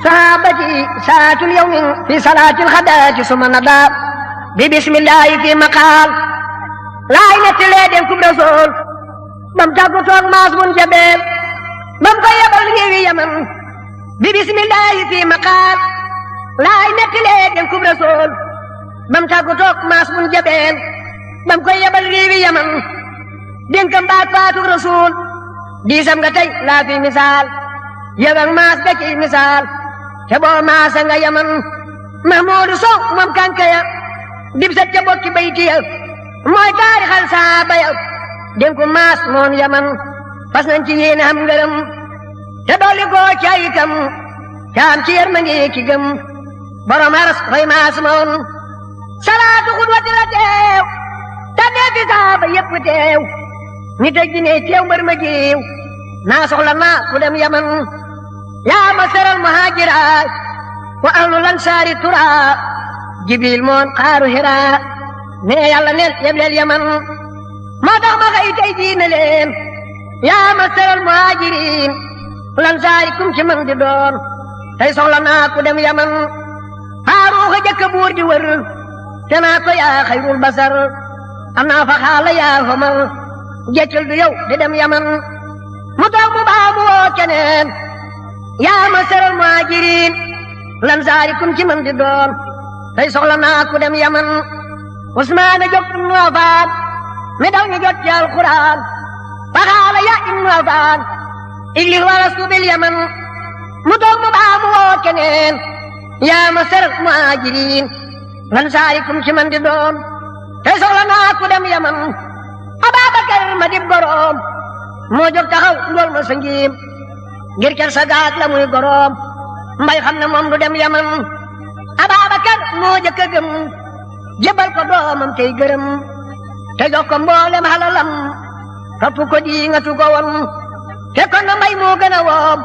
صحابتي ساعة اليوم في صلاة الغداة ثم نضى ببسم الله في مقال لا ينتلي دين رسول بم تاكو توك ماس من جبل بم كو يبل ريوي يمن ببسم الله في مقال لا ينتلي دين رسول بم تاكو توك ماس من جبل بم كو يبل ريوي يمن دين كم باك فاتو رسول دي سم nga tay la fi misal yebal maas da ci misal te boo maasa nga yaman Mahmoudou Sow moom kankaya dib sa ca bokki bayti ya mooy taarixal saaba ya den ko maas moom yaman fas nañ ci yéene am ngërëm te dolli koo ca itam caam ci yërmande ki gëm borom aras fay maas moom salaatu xudwati la teew te dee fi saaba yépp teew nit ak jinne teew mbër ma jiw naa soxla naa ku dem yaman yaa masaral muhaajira wa ahlul ansaari tura jibril moon xaaru hira ne yàlla neen yebleel yaman moo tax ma xëy tey diine leen yaa masaral muhaajiriin lansaari kum ci man di doon tey soxla naa ku dem yaman faaruuxa jëkk buur di wër te naa ko yaa xayrul basar am naa fa xaala yaa xamal jeccul du yow di dem yaman mu toog mu baa mu woo keneen yaa masaral muhaajiriin lansaari kum ci man di doon tey soxla naa ku dem yaman Usmaan jóg ibnu Affaan mi daw ñu jot ci alquran faxaala ya ibnu Affaan iglis walastu bil yaman mu toog mu baa mu woo keneen yaa masaral muhaajiriin lansaari kum ci man di doon tey soxla naa ku dem yaman Ababakar ma dib goroom moo jóg taxaw ndool ma sa ngiim ngir ker sa gaag la muy goroom mbay xam ne moom du dem yaman Ababakar moo jëkk a gëm jébal ko doomam tey gërëm te jox ko mboolem halalam topp ko di nga tu ko won te kon na mbay moo gën a woom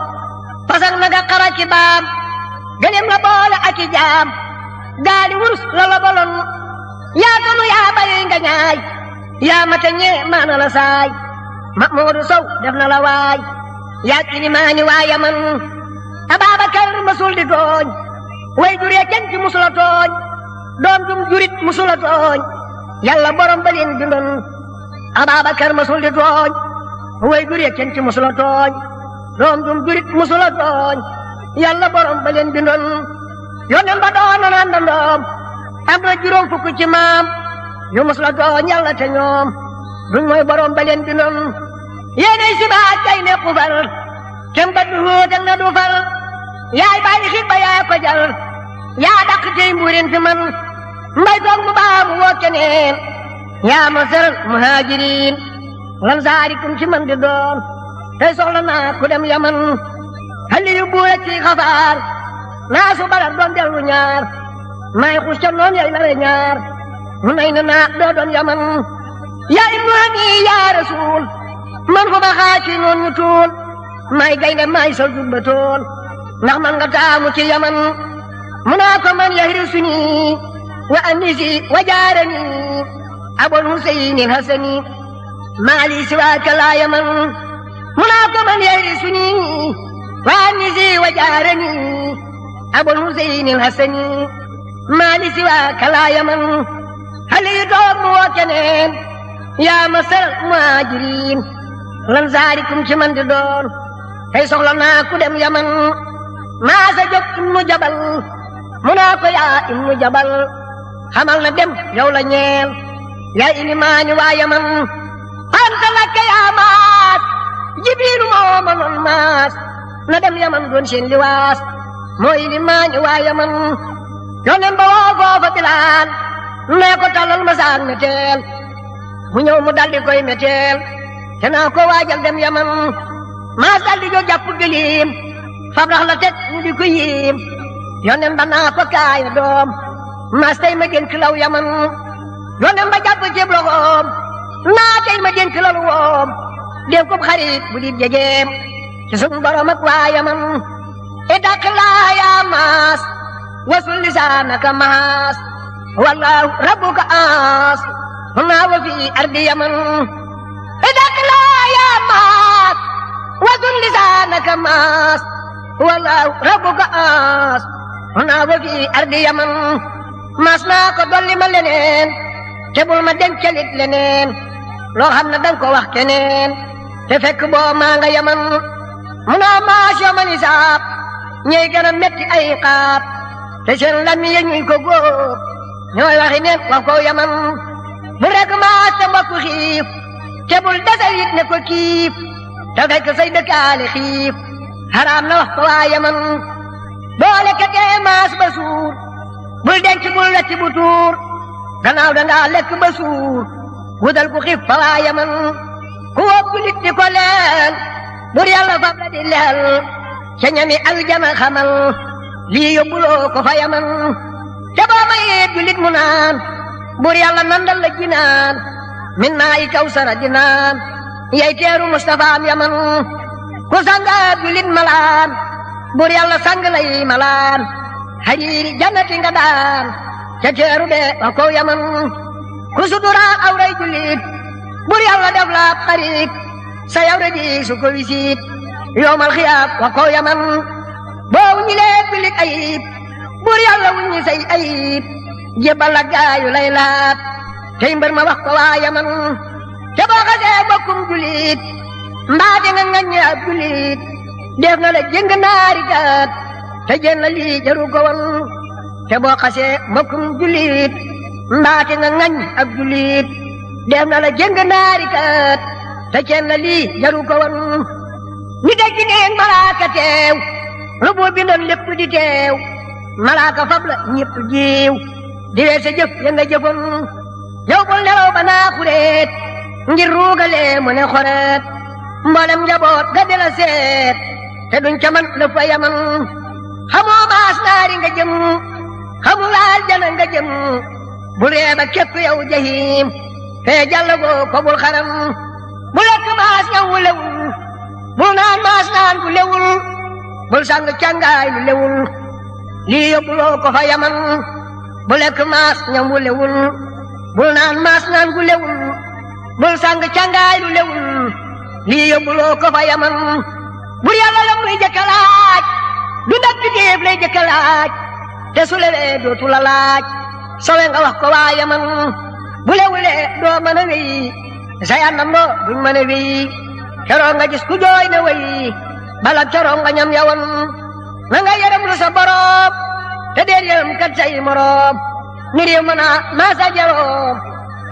fasak na nga xara ci baam gëlem la boole ak i jaam gaali wurus la la bolon yaa tonu yaa bari nga ñaay yaa mata ñee maana la saay Mahmoudou Sow def na la waay yaa kilimaani waa yaman Ababakar masul di tooñ way juree kenn ci musula tooñ doom jum jurit musula tooñ yàlla borom ba leen bindoon Ababakar masul di tooñ way juree kenn ci musula tooñ doom jum jurit musula tooñ yàlla borom ba leen bindoon yónneen ba doon na àndandoom am na juróom fukk ci maam yu musula tooñ yàlla te ñoom duñ mooy borom ba leen bindoon yéenay si baat kay ne xufal kem ba du hóotal na du fal yaay bàyyi xit ba yaa ko jal yaa dàq tey mbuurin fi man mbay toog mu baa mu woo keneen yaa masaral muhaajiriin lansaari kum ci man di doon tey soxla naa ku dem yaman xali yu buura ci xafaar naa su balar doon dellu ñaar may xus ca noon yay lare ñaar mu nay na naa doo doon yaman yaa ibnu hani yaa rasuul man fu ma xaaci noon ñu tuul may gaynde may sa jubba tool ndax man nga taamu ci yaman mu naa ko man yahrisuni wa anisi wa jaarani abul huseyni hasani maali siwaaka laa yaman mu naa ko man yahrisuni wa anisi wa jaarani abul huseyni hasani maali siwaaka laa yaman xale yi toog mu woo keneen yaa masal muhaajiriin lansaari kum ci man di doon tey soxla naa ku dem yaman maasa jóg ibnu jabal mu naa ko yaa ibnu jabal xamal na dem yow la ñeel yaa ilimaani waa yaman anta lakka yaa maas jibiilu moo ma noon maas na dem yaman doon seen liwaas moo ilimaani waa yaman yónneen ba woo foofa bilaal nee ko tallal ma saan meteel mu ñëw mu daldi koy meteel te naa ko waajal dem yaman maas daldi jo jàpp gëliim fab rax la teg mu di ko yiim yónneen ba naa ko kaaya doom maas tey ma dénk law yaman yónneen ba jàpp ceeb loxoom naa tey ma dénk lalu woom dénk ko xarit bu di jegeem ci sun borom ak waa yaman itaq laa yaa maas wasul lisaanaka maas wallaahu rabbuka aas hunaa wa fi ardi yaman itaq laa yaa maas wasul lisaanaka maas wallahu rabbuka as naa wa fi ardi yaman mas naa ko dolli ma leneen te bul ma dencalit leneen loo xam ne danga ko wax keneen te fekk boo maa nga yaman mu naa maas yomal isaab ñey gën a metti ay xaab te seen lami ya ñuy ko góob ñooy waxi neen wax ko yaman bu rek maas te mbokku xiif te bul desal it ne ko kiif te fekk say dëkkaale xiif xaraam na wax ko waa yaman boole ketee maas ba suur bul denc bul wecc bu tuur gannaaw dangaa lekk ba suur wutal ku xiif fa waa yaman ku wóbbu nit di ko leel bur yàlla fab la di leel ca ñami aljana xamal lii yóbbuloo ko fa yaman te boo mayee julit mu naan bur yàlla nandal la jinaan min naa i kawsara di naan yey teeru mustafaam yaman ku sanga julit malaan bur yàlla sang lay malaan hariiri jannati nga daan ca teeru be wa ko yaman ku suturaal awray julit bur yàlla def la xarit sa yawre di su ko wisiit yoomal xiyaab wa ko yaman boo wuññilee julit ayib bur yàlla wuññi say ayib jébbal la gaayu lay laat tey mbër ma wax ko waa yaman te boo xasee bokkum julit mbaate nga ŋaññe ab julit def na la jëng naari gaat te jën la lii jaru ko woon te boo xasee bokkum julit mbaate nga ŋañ ab julit def na la jëng naari gaat te jën la lii jaru ko woon nit ak jinne malaaka teew lu buur bindoon lépp di teew malaaka fab la ñëpp jiiw di weer sa jëf ya nga jëfoon yow bul nelaw ba naa xureet ngir ruugalee mu ne xoreet mboolem njaboot ga di la seet te duñ ca man la fa yaman xamoo maas naari nga jëm xamu laal jana nga jëm bul reeba képp yow jahim fee jàllagoo ko bul xaram bu lekk maas ñaw wu lewul bul naan maas naan gu lewul bul sang càngaay lu lewul lii yóbbuloo ko fa yaman bu lekk maas ñam wu lewul bul naan maas naan gu lewul bul sang càngaay lu lewul lii yóbbuloo ko fa yaman bur yàlla la muy jëkka laaj du ndak di déef lay jëkka laaj te su lewee dootu la laaj sowe nga wax ko waa yaman bu lewulee doo mën a wéy say àndandoo duñ mën a wéy keroog nga gis ku jooy na wéy balak keroog nga ñam yawoon na nga yërëm lu sa boroom te deel yërëm kat say moroom ni réew mën a maasa jaroom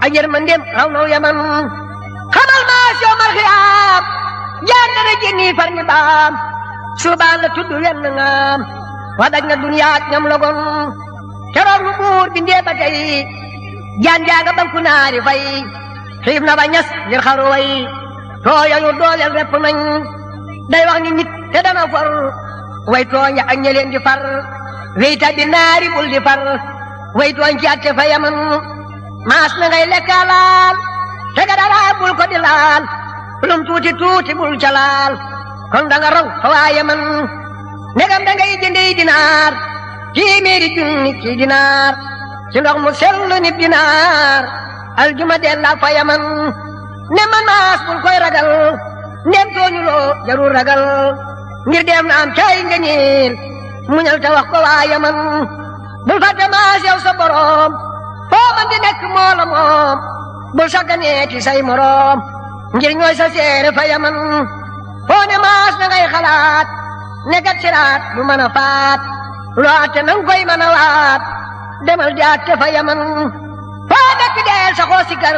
ak yërmandem raw naw yaman xamal maas yoomal xiyaam jaar dana génni far ñi baam suubaan la tudd wenn ngaam wa daj na duniyaat ñam logon keroog lu buur bindee ba tey jaan jaaga banku naari fay xiif na ba ñas ngir xaru way tooyayu dooleel repp nañ day wax ni nit te dana for way tooñ ak ñeleen di far wey tabbi naari bul di far way tooñ ci atte fa yaman maas na ngay lekka laal te ga dara bul ko di laal lum tuuti tuuti bul ca laal kon da nga raw fa waa yaman negam da ngay jëndey dinaar téeméeri junni ci dinaar ci ndox mu sellu nit dinaar aljuma della fa yaman ne man maas bul koy ragal ndem tooñuloo jarul ragal ngir dem na am caay nga ñiil muñal te wax ko waa yaman bul fàtte maas yow sa boroom foo man di nekk moo la moom bul sagganeeti say moroom ngir ñooy sa seere fa yaman foo ne maas na ngay xalaat ne gat siraat du mën a faat loo atte nang koy mën a waat demal di atte fa yaman foo nekk deel sa xoo si kër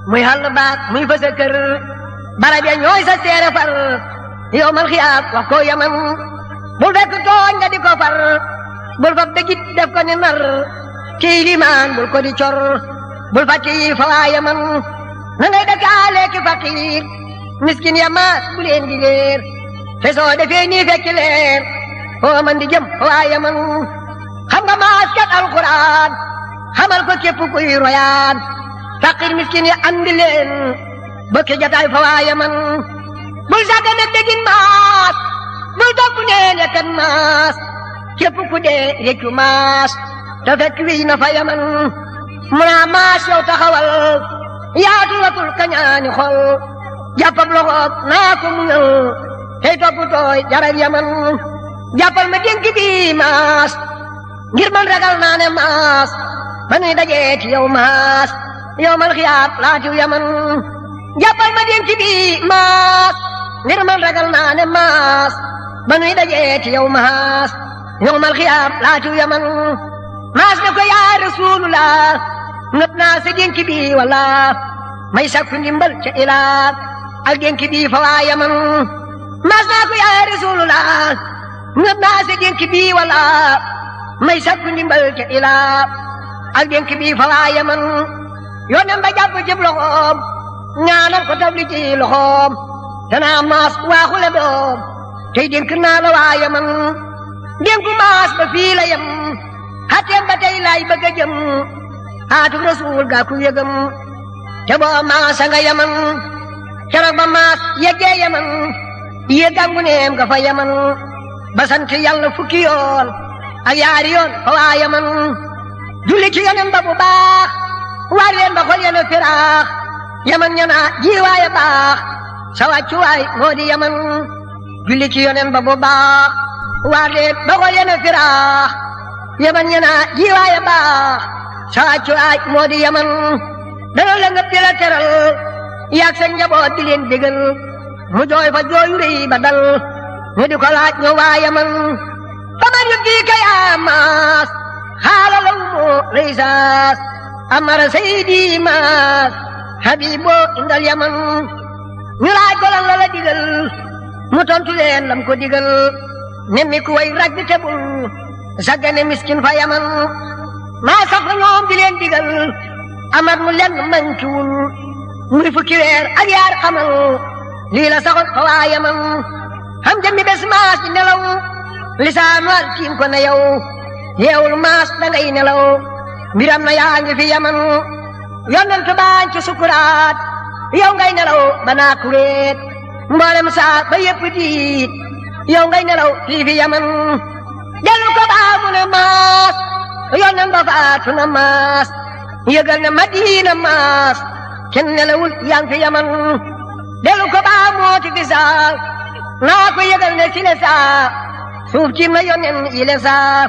muy xàll baat muy fa sa kër barab ya ñooy sa seere far yow mal xiyaab wax ko yaman bul fekk tooñ nga di ko far bul fa dëggit def ko ni nar kii limaan bul ko di cor bul fa kii fa waa yaman na ngay dëkkaale ki faqiir miskin ya maas bu leen di leer te soo defee nii fekki leer foo man di jëm fa waa yaman xam nga maas kat alquran xamal ko képp kuy royaan faqiir miskin ya andi leen bëkki jataay fa waa yaman bul sàgga nag dégin maas bul topp neen ya kan maas képp ku dee réccu maas te fekk wiy na fa yaman mu naa maas yow taxawal yaatu watul kañaani xol jàppab loxoog naa ko muñal tey toppatooy jaral yaman jàppal ma dénk bi maas ngir man ragal naa ne maas ba nuy dajee ci yow maas yow mal xiyaab laatiw yaman jàppal ma dénk bi maas ngir man ragal naa ne maas ba nuy dajee ci yow maas yow mal xiyaab laatiw yaman maas ne ko yaa rasulullah nëb naa sa dénk bi wala may sakku ndimbal ca ilaa ak dénk bi fa waa yaman maas naa ko yaa rasulullah nëb naa sa dénk bi wala may sakku ndimbal ca ilaa ak dénk bi fa waa yaman yónneen ba jàpp cib loxoom ñaanal ko tabli ci loxoom danaa maas waaxule doom tey dénk naa la waa yaman dénku maas ba fii la yem xateem ba tey laay bëgg a jëm xaatu rasul gaa ku yëgam te boo maasa nga yaman keroog ba maas yeggee yaman yëggangu neem nga fa yaman ba sant yàlla fukki yoon ak yaari yoon fa waa yaman julli ci yonen ba bu baax waar leen ba xol yena firaax yaman ñana jiwaaya baax sa wàccuwaay moo di yaman julli ci yonen ba bu baax waar leen ba xol yena firaax yaman ñana jiwaaya baax sa wàccuwaay moo di yaman dana la ngëp di la teral yaag sa njaboot di leen bégal mu jooy fa jooyu rëy ba dal ñu di ko laaj ñu waa yaman fa man yu kii kay amaas xaala law moo reysaas amara saydi maas habibo indal yaman ñu laaj ko lan la la digal mu tontu leen lam ko digal nemmi ku way rag di tebul saggane miskin fa yaman maa sax fa ñoom di leen digal amat mu lenn mankiwul muy fukki weer ak yaar xamal lii la saxoon fa waa yaman xam jëmmi bés maas di nelaw lisaan wal tiim ko na yow yeewul maas dangay nelaw mbiram na yaa ngi fi yaman yonent baañ ci sukuraat yow ngay nelaw ba naa kureet mboolem saa ba yëpp diit yow ngay nelaw fii fi yaman dellu ko baa mu ne maas yonent ba faatu na maas yëgal ne Madina maas kenn nelawul yaa ngi fi yaman dellu ko baa mooti fi saa naa ko yëgal ne sile saa suuf tiim na yonent yile saa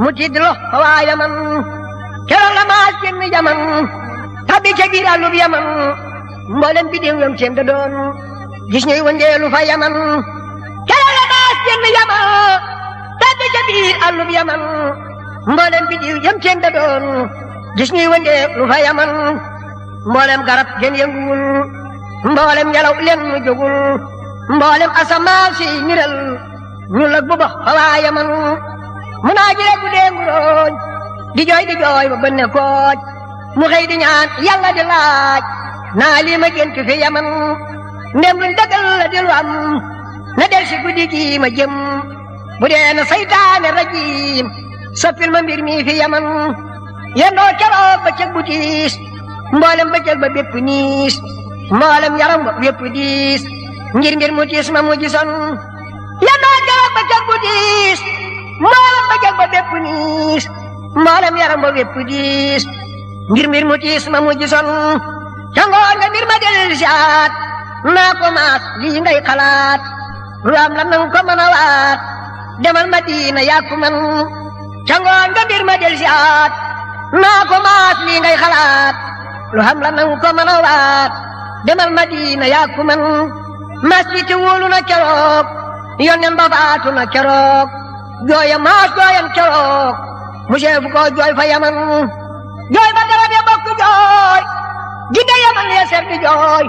mu tiid lo fa waa yaman keroog la maas génn yaman tabbi ca biir àllub yaman mboolem bidéew yom teem da doon gis ñuy wëndeelu fa yaman keroog la maas génn yaman tabbi ca biir àllub yaman mboolem bidéew yom teem da doon gis ñuy wëndeelu fa yaman mboolem garab gën yënguwul mboolem ngelaw leen mu jógul mboolem asamaan si niral ñu lag bu bax fa waa yaman mu naa ji rek bu dee nguróoj di jooy ba bënne kooj mu xëy di ñaan yàlla di laaj naa lii ma gént fi yaman ndem luñ dëggal la di lu am na del si guddi gi ma jëm bu dee na saytaane rajiim soppil ma mbir mi fi yaman yendoo keroog ba cëg bu tiis mboolem ba cëg ba bépp niis mboolem yaram ba bépp diis ngir mbir mu tiis ma mu gisoon yendoo keroog ba cëg bu tiis mboolem ba cëg ba bépp niis mboolem yaram ba bépp diis ngir mbir mu tiis ma mu gisoon ca ngoon nga mbir ma del siaat naa ko maas lii ngay xalaat lu am la nang ko mën a waat demal Madina yaa ko man ca ngoon nga mbir ma del siaat naa ko maas lii ngay xalaat lu am la nang ko mën a waat demal Madina yaa ko man maas li te wóolu na keroog yónneen ba faatu na keroog jooya maas jooyan keroog mu seefu ko jooy fa yaman jooy ba garab ya bokk jooy ginde yaman ya ser di jooy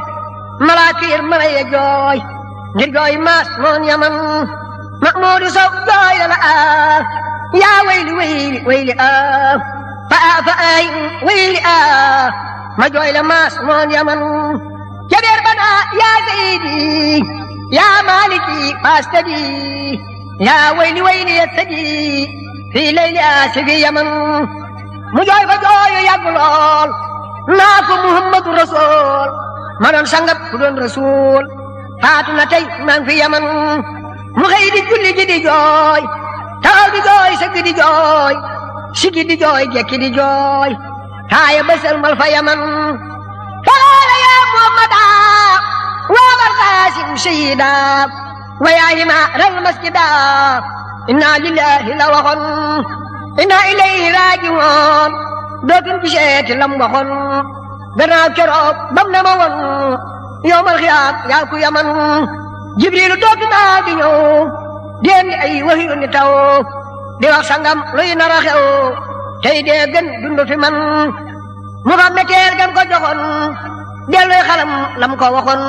malaakir mala ya jooy ngir jooy maas moon yaman Mahmuudu Sow jooy la yaa wayli fa ay wayli ma jooy la maas moon yaman jabeer bana yaa sayidi yaa maliki fastadi yaa wayli yattadi fi layli fi yaman mu jooy fa jooyu yàgg lool naa ko Muhammadu Rasul ma doon sangab ku doon Rasul faatu na tey maa ngi fi yaman mu xëy di julli ji di jooy taxaw di jooy sëgg di jooy sigi di jooy jekki di jooy taaya bësal mal fa yaman falaala yaa Muhammada waamal Qaasim sayida wayaayima ral masjida inna lillahi la waxoon inna ilayhi raajiwoon dootuñ giseeti lam waxoon gannaaw keroog bam ne ma woon yowmal xiyaam yaa ku yaman jibrilu dootu naa di ñëw déem di ay waxyu ni taw di wax sangam luy nar a xew tey dee gën dundu fi man mu xam meteel gam ko joxoon delluy xalam lam ko waxoon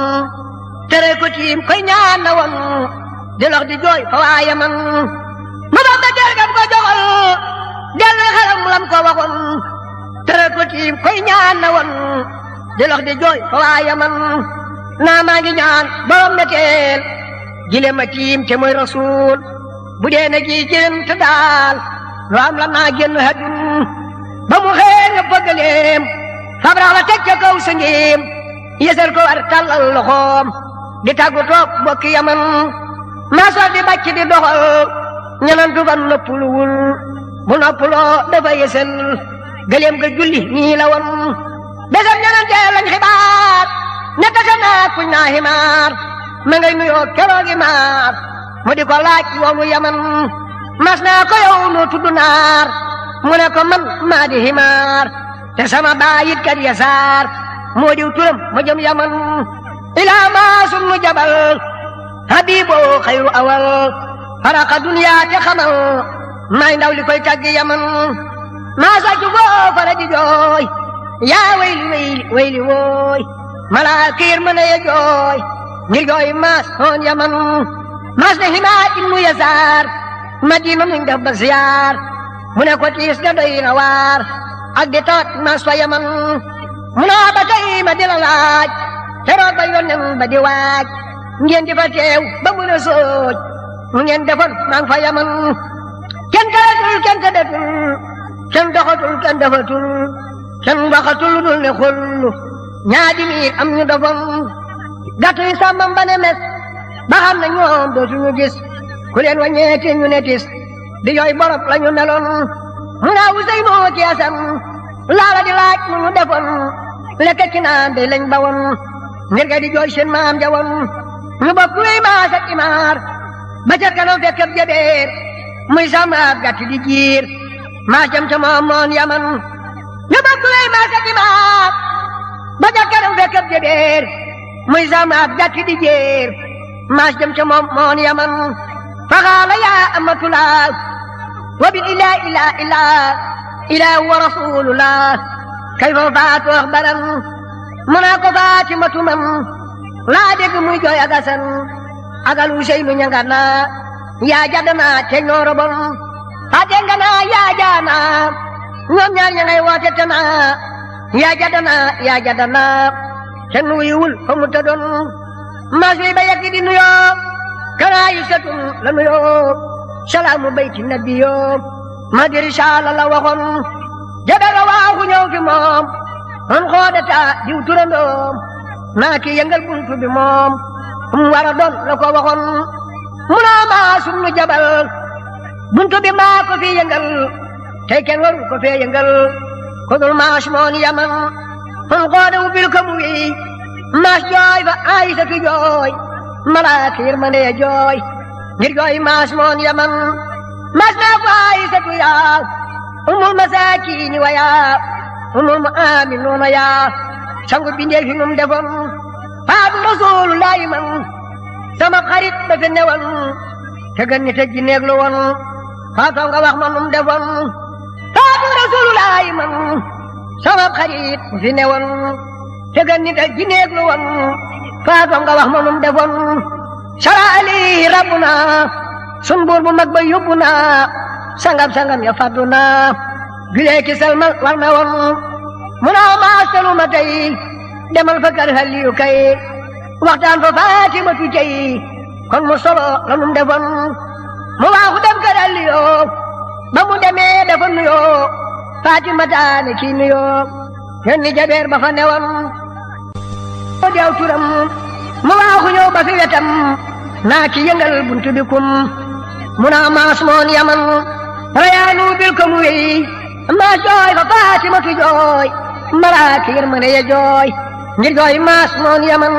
tere ko tiim koy ñaan na woon di lox di jooy fa waa yaman mu xam meteel gam ko joxoon delluy xalam lam ko waxoon tere ko tiim koy ñaan na woon di lox di jooy fa waa yaman naa maa ngi ñaan borom meteel jile ma tiim te mooy rasuul bu dee na ji jëm te daal lu am la naa génn hadun ba mu xëy nga bëggaleem fabrax la teg ca kaw sa ngiim yësal ko war tàllal loxoom di tàggu toog bokki yaman maa sol di bàcc di doxal ñanantu ban noppuluwul bu noppuloo dafa yësal gëleem ga julli nii la woon besam ñanantee lañ xibaar ne tasa naa kuñ naa ximaar ma ngay nuyoo keroogi maar mu di ko laaj yoonu yaman mas naa ko yow noo tudd naar mu ne ko man maa di ximaar te sama baayit kat yasaar moo diw turam ma jëm yaman ilaa maa sunu jabal habiboo xayru awal faraka duniyaa te xamal maay ndaw li koy taggi yaman maa sàccu foofa la di jooy yaa wayli wayli wayli wooy malaakiir mën a ye jooy ngir jooy maas hoon yaman maas ne himaa ibnu yasaar madina nuñ def ba ziyaar mu ne ko tiis ga doy na waar ak di tawat maas fa yaman mu naa ba tey ma di la laaj teroot ba yonnen ba di waaj ngeen di fa teew ba mu ne sooj mu ngeen defoon maa ngi fa yaman kenn talatul kenn tëddatul kenn doxatul kenn defatul kenn waxatul dul ne xullu ñaadi miir am ñu dofoon gàttu yi sàmmam ba ne mes ba xam ne ñoom dootuñu gis ku leen wàññeeti ñu ne tis di yooy borop la ñu meloon mu naa wusey moo ci asam laala di laaj mu ñu defoon lekk ci naan de lañ bawoon ngir ga di jooy seen maam jawoon ñu bokk wéy maas ak imaar ba ca kanam fekkab jabeer muy sàmm ab gàtt di jiir maas jëm ca moom moon yaman ñu bokk wéy maas ak imaar ba ca kanam fekkab jabeer muy sàmm ab gàtt di jiir maas jëm ca moom moon yaman faxaala yaa amatulaa wa bil ilaa wa rasulullah kayfa faatu axbaran mu naa ko Faatimatu man laa dégg muy jooy ak Asan agal Useynu ñanga naa yaa jaddana te ñooro bon faate nga naa yaa jaana ñoom ñaar ña ngay woote te naa yaa jaddana kenn wuyuwul fa mu tëddoon maas wi ba yegg di nuyoo kanaa yi setun la nuyoo salaamu bayti nabiyoo ma di risaala la waxoon jabel la waaxu ñëw fi moom on xoodata diw turandoom naa ki yëngal buntu bi moom war a doon la ko waxoon mu naa maa sunu jabal buntu bi maa ko fi yëngal tey kenn waru ko fee yëngal ko dul maas moon yaman on xoode ubbil ko mu wi maas jooy fa Aysatu jooy malaaka yërmande ya jooy ngir jooy maas moon yaman maas naa ko Aysatu yaa umul masaakiini wa yaa umul mu'minuuna yaa sangu bindee fi num defoon faatu rasuulullaahi man sama xarit ba fi newoon te gën nit a jinneeg lu woon faatoo nga wax ma num defoon faatu rasuulullaahi man sama xarit ba fi newoon te gën nit a jinneeg lu woon faatoo nga wax ma num defoon sara ali rabbuna sun buur bu mag ba yóbbu na sangam ya faddu na gilee ki selmal war na woon mu naa maa selu ma tey demal fa kër Aliyu kay waxtaan fa Faatimatu tey kon mu solo la num defoon mu waaxu dem kër Aliyu ba mu demee dafa nuyoo Faatimata ne kii nuyoo yónni jabeer ba fa newoon di aw turam mu waaxu ñëw ba fi wetam naa ki yëngal buntu bi kum mu naa maas moon yaman rayaanu bil ko mu wéy maas jooy fa Faatimatu jooy malaaka yërmande ya jooy ngir jooy maas moon yaman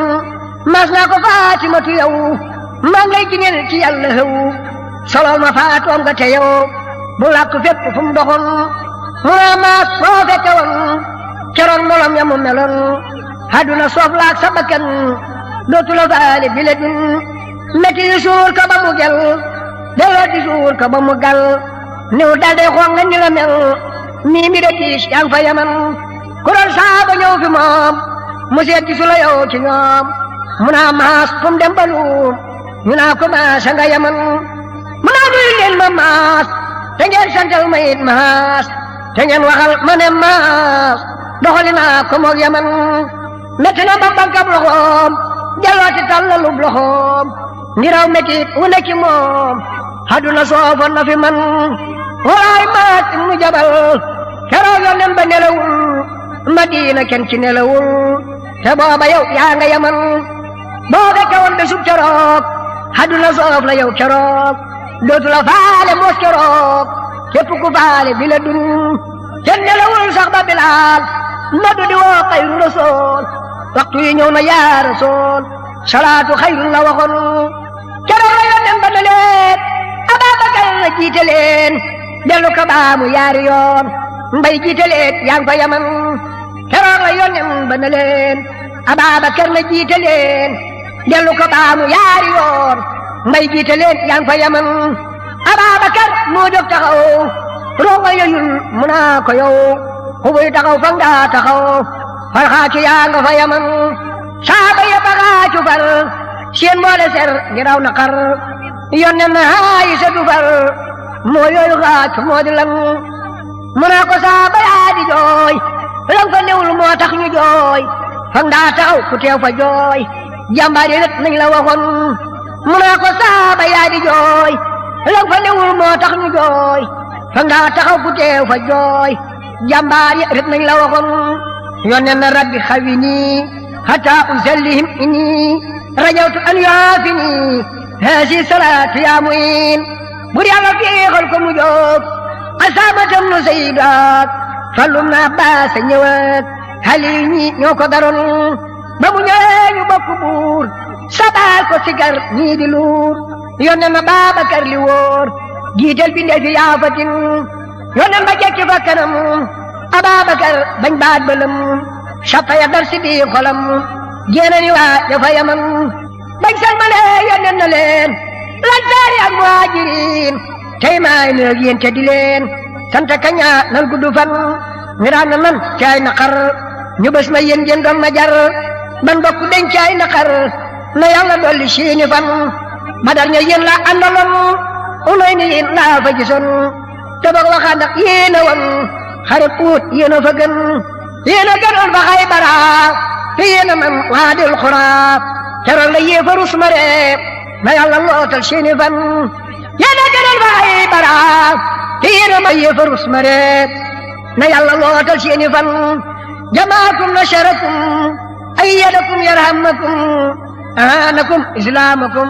maas naa ko Faatimatu yow maa ngi lay giñal ci yàlla xëw solol ma faatoom nga te yow bu làkk fépp fu mu doxoon mu naa maas foo fekke woon keroon molom ya mu meloon àdduna soof laak sa bakkan dootu la faale bi le dun metti yi suur ka ba mu gel delloo di suur ka ba mu gal niw dal day xool nga ni la mel mii mi de tiis yaa ngi fa yaman ku doon saaba ñëw fi moom mu seet gisu la yow ci ñoom mu naa maas fu mu dem ba luum ñu naa ko maas nga yaman mu naa nuyu leen ma maas te ngeen santal ma it maas te ngeen waxal ma ne maas doxali naa ko moog yaman metti na ba bankab loxoom jallooti tallalub loxoom ngiraw metit wu nekk moom àdduna soofoon na fi man walaay maas ibnu jabal keroog yonen ba nelawul madina kenn ci nelawul te booba yow yaa nga yaman boo fekke woon besub keroog àdduna soof la yow keroog dootu la faale moos keroog képp ku faale bi la dun kenn nelawul sax ba bilaal noddu di woo xayru rasool waxtu yi ñëw na yaa rasool salaatu xayrun la waxoon keroog la yonen ba ne leen Ababakar la jiite leen dellu ka baamu yaari yoon mbay jiite leen yaa ngi fa yaman keroog la yonen ba ne leen Ababakar la jiite leen dellu ka baamu yaari yoon mbay jiite leen yaa ngi fa yaman Ababakar moo jóg taxaw ronga yeyul mu naa ko yow xubuy taxaw fa nga taxaw far xaacu yaa nga fa yaman saaba yëpp a xaacu far seen moole ser ngi raw na xar yonen na Aysa du far moo yooyu xaacu moo di lan mu naa ko saaba yaa di jooy lan fa newul moo tax ñu jooy fa nga taxaw ku teew fa jooy jàmbaar yi rek nañ la waxoon mu naa ko saaba yaa di jooy lan fa newul moo tax ñu jooy fa nga taxaw ku teew fa jooy jàmbaar yi rek nañ la waxoon yonen na rabbi xawini hatta usallihim inni rajawtu an yaafini haasi salaatu yaa muin bur yàlla fiixal ko mu jóg asamatam nu sayyidaat fallum na baasa ñëwaat xali ñi ñoo ko daroon ba mu ñëwee ñu bokk buur sabaal ko sigar ñii di luur yonen na Babakar li wóor jiital bi ndefi yaafatin yonen ba jekki fa kanam Ababakar bañ baat bëlëm sappa ya dar si biir xolam jéenani waa dafa yaman bañ salmale yonen na leen lansaari ak muhajirin tey maay nëeg yéen te di leen sant kaña nan gudd fan ngiraan na man caay naqar ñu bés ma yéen ngeen doon ma jar ban bokk den caay naqar na yàlla dolli seeni fan badar ña yéen la àndaloon unoy ni yéen laa fa gisoon te boog waxaa ndax yéen a woon xare Uut yéen a fa gën yéen a gënoon fa Xaybara te yéen a man waadil xuraa keroog la yéefarus ma reeb na yàlla lootal seeni fan yéen a gënoon fa Xaybara te yéen a man yéefarus ma reeb na yàlla lootal seeni fan jamaakum nasarakum ayyadakum yarhamakum aanakum islaamakum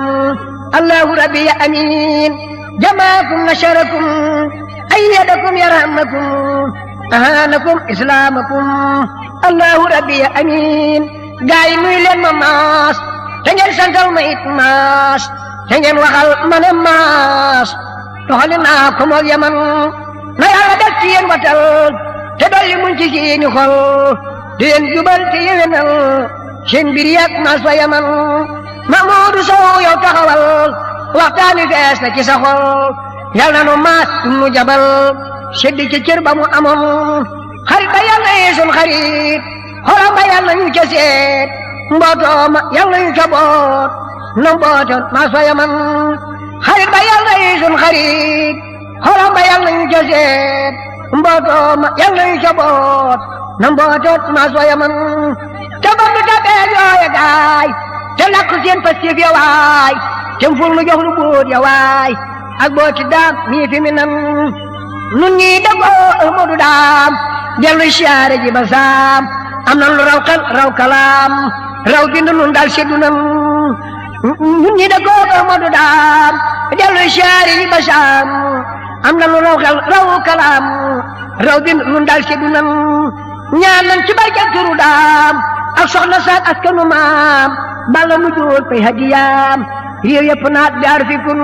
allahu rabbi ya amin jamaakum nasarakum ayyadakum yarhamakum aanakum islaamakum allahu rabbi ya amin gaay nuy leen ma maas te ngeen santal ma it maas te ngeen waxal ma ne maas doxali naa ko moog yaman na yàlla def ci yéen watal te dolli muñ ci seeni xol di leen jubal te yewenal seen mbir yak maas fa yaman Mamadou Sow yow taxawal waxtaani fees na ci sa xol yal na nu maas nu jabal seddi ci cër ba mu amoon xarit ba yal na yeesun xarit xolam ba yal na ñu ca seet mbootoo ma yal na ñu ca boot na mbootoon maas fa yaman xarit ba yal na yeesun xarit xolam ba yal na ñu ca seet mbootoo ma yal na ñu ca boot na mbootoon maas fa yaman te ba nu tabeel yooya gaay te lakk seen pastif ya waay te ful nu jox lu buut ya waay ak booti daam nii fi mi nan nun ñii dagoo Ahmadu daam dellu siyaare ji ba saam am nan lu raw xel raw kalaam raw bind nun daal seddu nan nun ñii dagoo Ahmadu daam dellu siyaare ji ba saam am nan lu raw xel raw kalaam raw bind nun daal seddu nan ñaan nan ci barke turu daam ak soxna saak askanu maam balla nu jóor koy hadiyaam réew yëpp naat jaar fi kun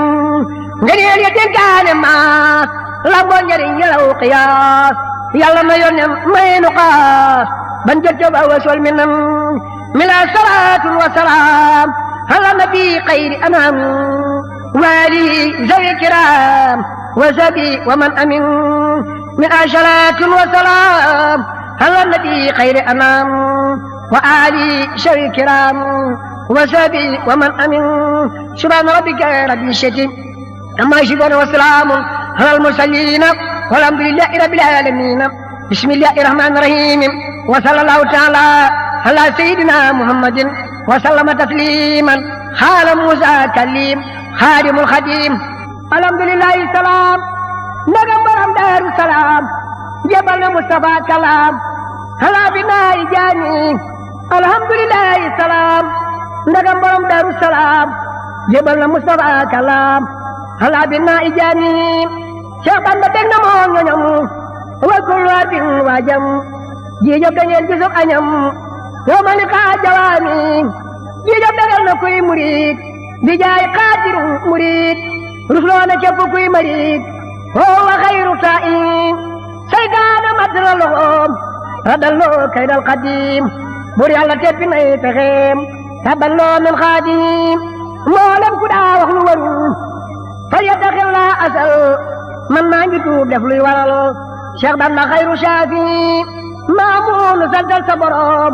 ngëneel ya dénkaane maas lamboo njëriñ yalaw xiyaas yàlla na yónneen may nu xaas ban jot ca ba wasol minam mila salaatun wa salaam ala nabi xayri anam waali zawi kiram wa sabi wa man amin min asalaatun wa salaam ala nabi xayri anam wa ali zawi kiram wa sabi wa man amin subhaana rabbika rabbil izzati amma yasifuun wa salaamun ala al-mursaliin walhamdulillahi rabbil aalamiin bismillahi rahmaani rahiim wa sallallahu taala ala sayyidina muhammadin wa sallama tasliman xaala Muusa kalim xaadimul xadim alhamdulillahi salaam ndagam borom daaru salaam jébal na Mustafa kalaam ala binaayi jaani alhamdulillahi salaam ndagam borom daaru salaam jébal na Mustafa kalaam ala binaayi jaani Cheikh Bamba teg na moo ñoñam wa kullu ardin waajam jiijab dañeen gisub añam yoo ma ni xaa jawaami jiijab dagal na kuy murid di jaay xaatiru murid rusloo na képp kuy marid oo wa xayru taa'in saytaana mat na loxoom radalloo kaydal xadim bur yàlla teppi nay pexeem taballoo min xaadim mboolem ku daa wax lu warul fa yettaxil laa asal man maa ngi tuub def luy waral Cheikh Bamba xayru shaafi maamuunu santal sa borom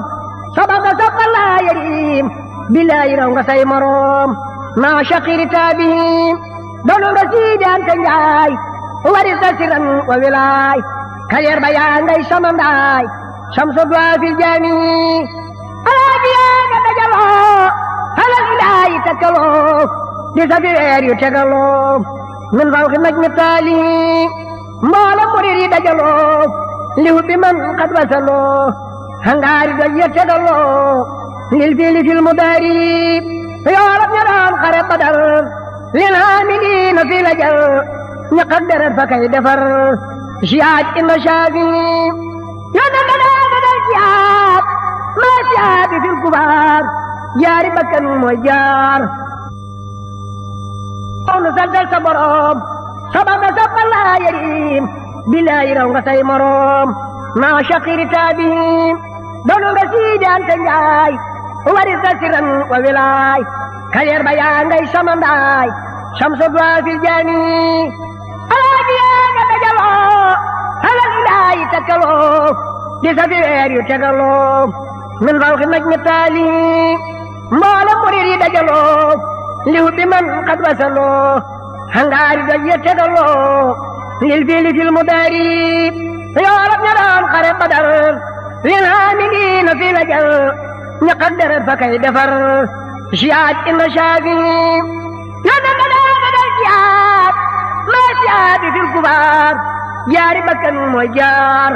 sabab nga sabbal laa yarim billahi raw nga say morom maa shaqiri taabihim doonu nga siidi ante njaay warisa siran wa wilaay kaleer ba yaa ngay samandaay samsu dua fil jaami alaaji yaa nga dajaloo halal ilaahi takkaloo di safi weer yu tegaloo min fawqi najmi taali mboolem murid yi dajaloo li hubbi man qad wasaloo hangaari doj ya tegaloo lil fiili fil mudaari yoolab ña daan xare Badar lil haamiliina fi lajal ña qaddarat fa kay defar jihaad inna shaafi yónne nga dal jihaad maa shaafi fil kubaar jaari bakkan mooy jaar nu santal sa borom sabab nga sabbal laa yarim billahi raw nga say morom maa shaqiri taabihim doonu nga siidi ante njaay warisa siran wa wilaay kaleer ba yaa ngay samandaay samsu dua fil jaami alaaji yaa nga dajaloo halal ilaahi takkaloo di safi weer yu tegaloo min fawqi najmi taali mboolem murid yi dajaloo li hubbi man qad wasaloo hangaari doj ya tegaloo lil fiili fil mudaari yoolab ña daan xare Badar lil haamiliina fi lajal ña qaddarat fa kay defar jihaad inna shaafi yónne nga dal jihaad maa shaafi fil kubaar jaari bakkan mooy jaar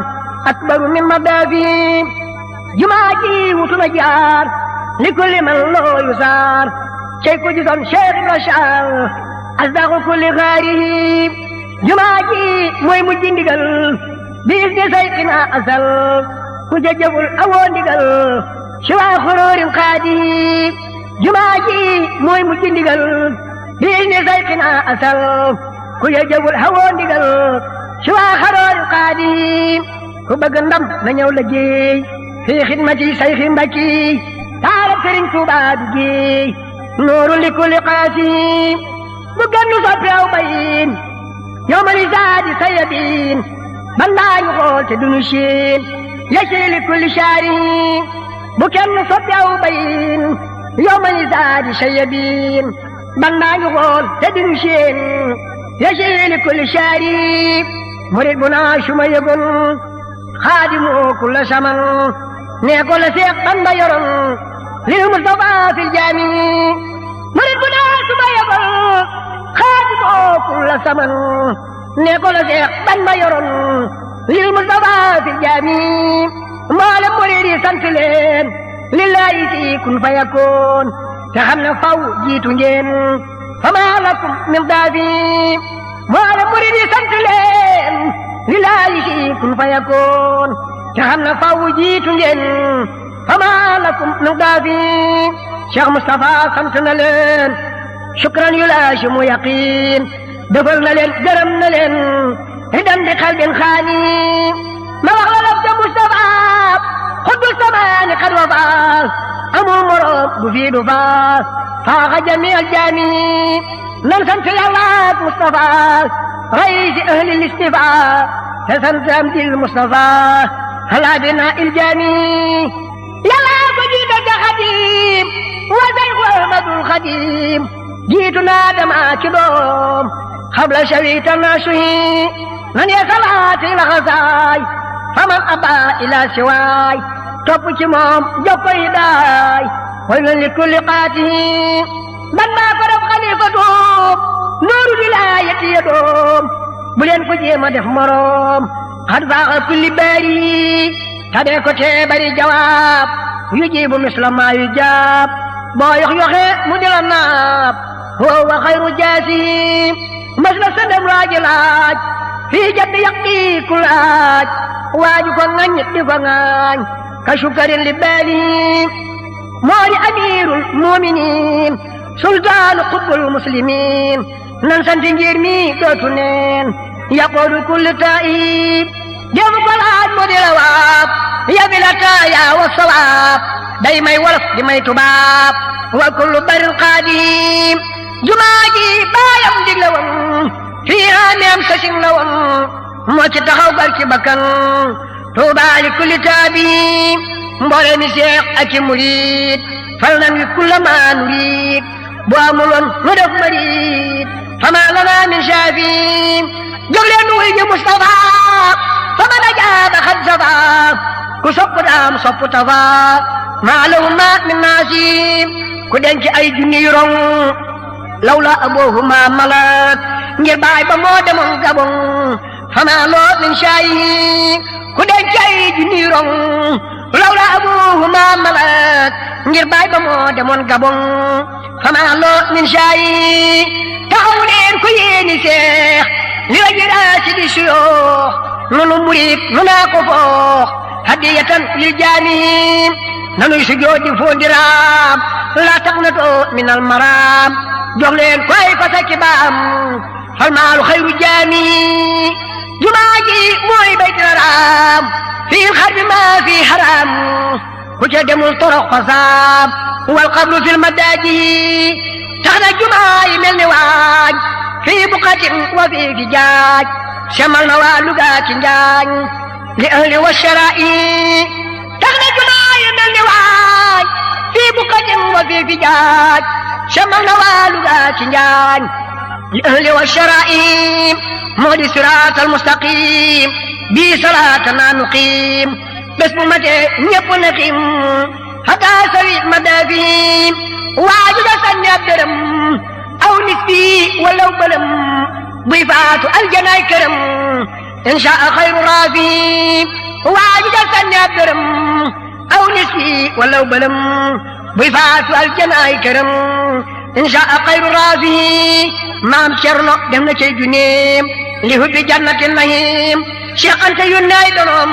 akbaru min madaafi jumaa ji wutuna jaar li kulli man loo yusaar cey ko gisoon Cheikh Ibra Faal asdaqu kulli xaarihi jumaa ji mooy mujj ndigal biis di sayxina asal ku jëjëful awoo ndigal si waa xuróorin xaadihi jumaa ji mooy mujj ndigal biis di sayxina asal ku jëjëful awoo ndigal si waa xuróorin xaadihi ku bëgg ndam na ñëw liggéey fii xidmati sayxi Mbàkke taarab Sëriñ Tuubaa bi géey nooru li kulli qaasi bu gannu soppi aw bayin yow ma ni saadi sayabin ban daañu xool te duñu siin yasi li kulli shaari bu kenn soppi aw bayin yow ma ni saadi sayabin ban daañu xool te duñu siin yasi li kulli shaari murid bu naa suma yëgoon xaadimu kulla saman nee ko la Seex Bamba yoroon lil Mustafa fil jaami murid bu naa suma yëgoon xaadimu kulla saman nee ko la Seex Bamba yoroon lil Mustafa fil jaami mboolem murid yi sant leen lillahi si kun fayakoon te xam ne faw jiitu ngeen fama lakum min daafi mboolem murid yi sant leen lillahi si kun fayakoon te xam ne faw jiitu ngeen fama lakum min daafi Cheikh Moustapha sant na leen shukran yulaasimu yaqin defal na leen gërëm na leen ridan bi qalbin xaani ma wax la laf ca Mustafa xuddu samaani xad wafa amul moroom du fii du faa faaxa jami al jaami nan sant yàlla ak Mustafa raisi ahli listifa te sant am dil Mustafa hala bina il jaami yàlla ko jiite ca xadim wa sayxu ahmadul xadim jiitu naa dama ci doom xabla shawita nasuhi nan ya salaati laxasaay faman aba ila siwaay topp ci moom jokkoy daay way na li kulli qaatihi man maa ko def xalifatu nuuru wilaayati ya doom bu leen ko jéema def moroom xad faaxa kulli baari tabee ko tee bari jawaab yu jiibu misla maa yu jaab boo yox yoxe mu di la naab huwa xayru jaasi mas la sëndam laaji laaj fii jadd yaqi ku laaj waaju ko ŋañ di ko ŋaañ ka sukarin li baali moo di amirul muminin sultaanu qutbul muslimin nan sant ngir mi dootu neen yaqoodu kulli taib jéem ko laaj mu di la waab yabi la taaya wa sawaab day may wolof di may tubaab wa kullu barin qaadim jumaa ji baayam digle woon fii ameem sasin la woon moo ci taxaw bar ci bakkan tuubaa li kulli taabi mboole mi seex ak i murid fal nan wi kulla maa nurid bu amuloon nu def marid fama lana min shaafi jóg leen nu wuy ji Mustafa fama dajaaba xad safa ku soppu daam soppu tafa maa lahu ma min naasib ku denc ay junni rong lawla aboohuma malak ngir baay ba moo demoon Gabon fama loo min shaayi ku denc ay junni rong lawla aboohuma malak ngir baay ba moo demoon Gabon fama loo min shaayi taxaw leen ko yéeni seex li la jiraasi di suyoox nunu murit nu naa ko foox hadiyatan lil jaami nanuy sujood di foondiraam la tax na too min al maraam jox leen koy ko sakki baam fal maalu xayru jaami jumaa ji mooy baytil haram fii xarbi maa fii haram ku ca demul torox fasaam wal qabru fil madaaji tax na jumaa yi mel ni waaj fii buqatin wa fii fi jaaj semal na waa Luga ci njaañ li ahli wa sharaa'i tax na jumaa yi mel ni waaj fii buqatin wa fii fi jaaj semal na waa Luga ci njaañ li ahli wa sharaa'i moo di siraatal mustaqim bii salaatana nuqiim bés bu matee ñépp na xiim hataa sawi madaafihim waaju da sànni ab dërëm aw nisbi walaw bëlëm buy faatu aljanaay këram inshaa xayru raafi waaju da sànni ab dërëm aw nisbi walaw bëlëm buy faatu aljanaay këram inshaa xayru raafi maam Cerno dem na cey juneem li hubbi jannati nahim Cheikh Anta yunnaay donoom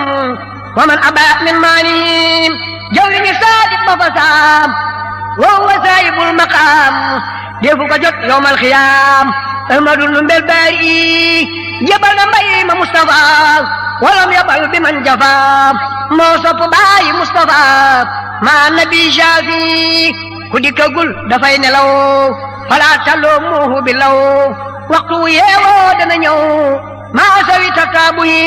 wa man abaa min maanim jawri ni saadiq ba fasaam wa huwa saahibul maqaam defu ko jot yawmal xiyaam ahmadul numbel baari yebal na mbay ma Mustafa walam yebal bi man jafa moo sopp baayi Mustafa maa nabi shaafi ku dikkagul dafay nelaw falaa talloo muuhu bi law waxtu wu yeewoo dana ñëw maa sawi takaabuhi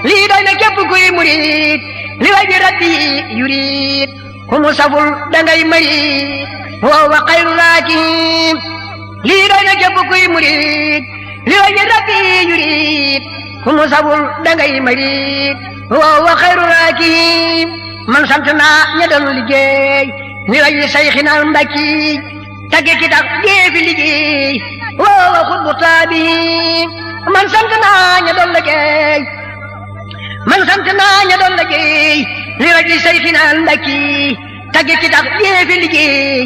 lii doy na képp kuy murid li waji rabbi yurid ku mu saful dangay marid wa xayru laakim lii doy na képp kuy murid li waji rabbi yurid ku mu saful dangay marid wa xayru laakim man sant naa ña doon liggéey li waji sayxinal mbakki tagge ki tax jéefi liggéey wa xutbu taabi man sant naa ña doon liggéey man sant naa ña doon liggéey li waji sayxinal mbakki tagge ki tax jéefi liggéey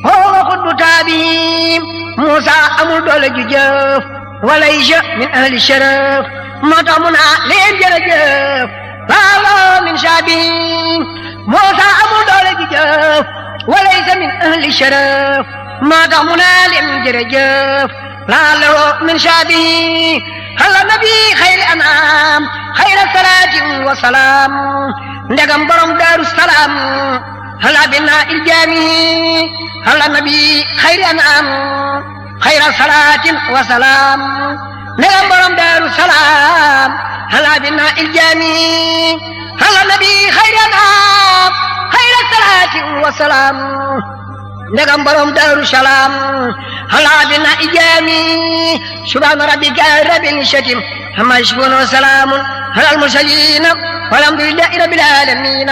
wa xutbu taabi Muusa amul doole ju jëf wala Isa min ahli sharaf moo tax mu naa leen jërëjëf laalo min shaabi Muusa amul doole ju jëf wala Isa min ahli sharaf moo tax mu naa leen jërëjëf laaloo min shaabihi ala nabi xayri anaam xayra salaatin wa salaam ndegam borom daaru salaam ala bina iljaami ala nabi xayri anaam xayra salaatin wa salaam ndegam borom daaru salaam ala bina iljaami ala nabi xayri anaam xayra salaatin wa salaam ndegam borom daaru salaam ala bina iljaami subhaana rabbika rabbil izzati amma yasifuun wa salaamun alal mursaliin walhamdulillahi rabbil aalamiin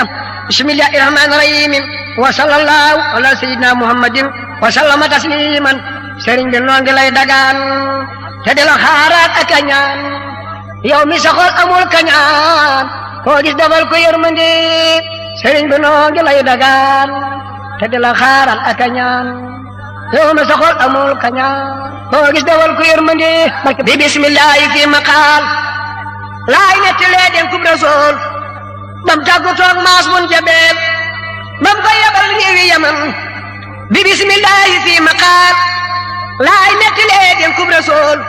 bismillahi rahmaani rahiim wa sallallahu ala sayyidina muhammadin wa sallama tasliman sëriñ bi noo ngi lay dagaan te di la xaaraat ak a ñaan yow mi sa xol amul kañaan koo gis defal ko yërmande sëriñ bi noo ngi lay dagaan te di la xaaraat ak a ñaan yow mi sa xol amul kañaan koo gis defal ko yërmande bi bismillahi fi maqaal laay nettalee den kub rasool bam tàggu toog maas mun jabel bam ko yabal réewi yaman bi bismillahi fi maqaal laay nettalee den kub rasool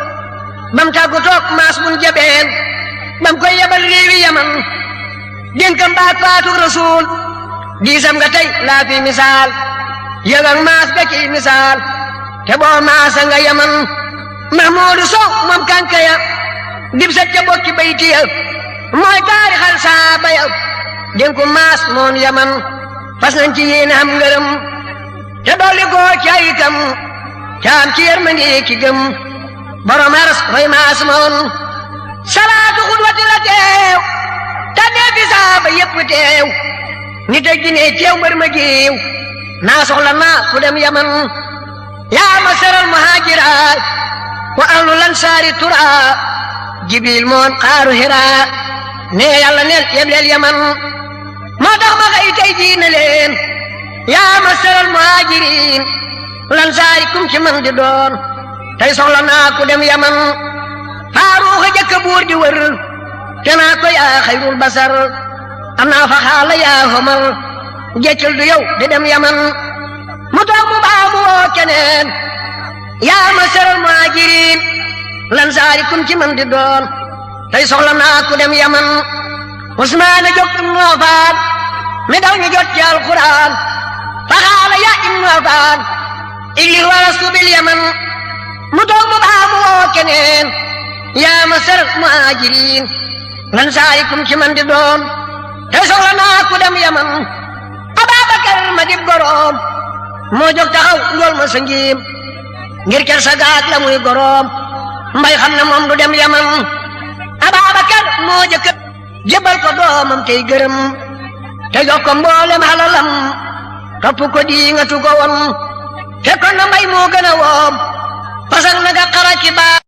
bam tàggu toog maas mun jabel bam ko yabal réewi yaman dénkam baat faatug rasool diisam nga tey laa fi misaal yëgal maas ba ki misaal te boo maasa nga yaman mahmuudu sow moom kankaya dib sa ca bokki baytiya mooy taarixal saaba ya dénku maas moon yaman fas nañ ci yéene am ngërëm te dolli koo ci ay itam caam ci yërmande ki gëm borom aras roy maas moon salaatu xudwati la teew tànnee fi saaba yépp teew nit a ginee teew mbër ma géew naa soxla naa ku dem yaman yaa ma seral muhaajira wa ahlu lansaari tura jibril moon xaaru hira ne yàlla neel yebleel yaman moo tax ma xëy tey jii ne leen yaa ma seral muhaajiriin lansaari kum ci man di doon tey soxla naa ku dem yaman faaruuxa jëkk buur di wër te naa ko yaa xayrul basar am naa fa xaala yaa homal jeccul du yow di dem yaman mu toog mu baamu woo keneen yaa ma seral muhaajiriin lansaari kum ci man di doon tey soxla naa ku dem yaman usmaana jóg ibnu afaan mi daw ñu jot ci alquran fa xaala yaa ibnu afaan igli warastu bil yaman mu toog mu baamu woo keneen yaa ma seral muhaajiriin lansaari kum ci man di doon tey soxla naa ku dem yaman Ababakar ma dib goroom moo jóg taxaw njool ma sa ngiim ngir ker sa gaag la muy goroom mbay xam ne moom du dem yaman Ababakar moo jëkk jébal ko doomam tey gërëm te jox ko mboolem halalam topp ko di nga tu ko won fekkoon na mbay moo gën a woom pasak na nga xara ci baa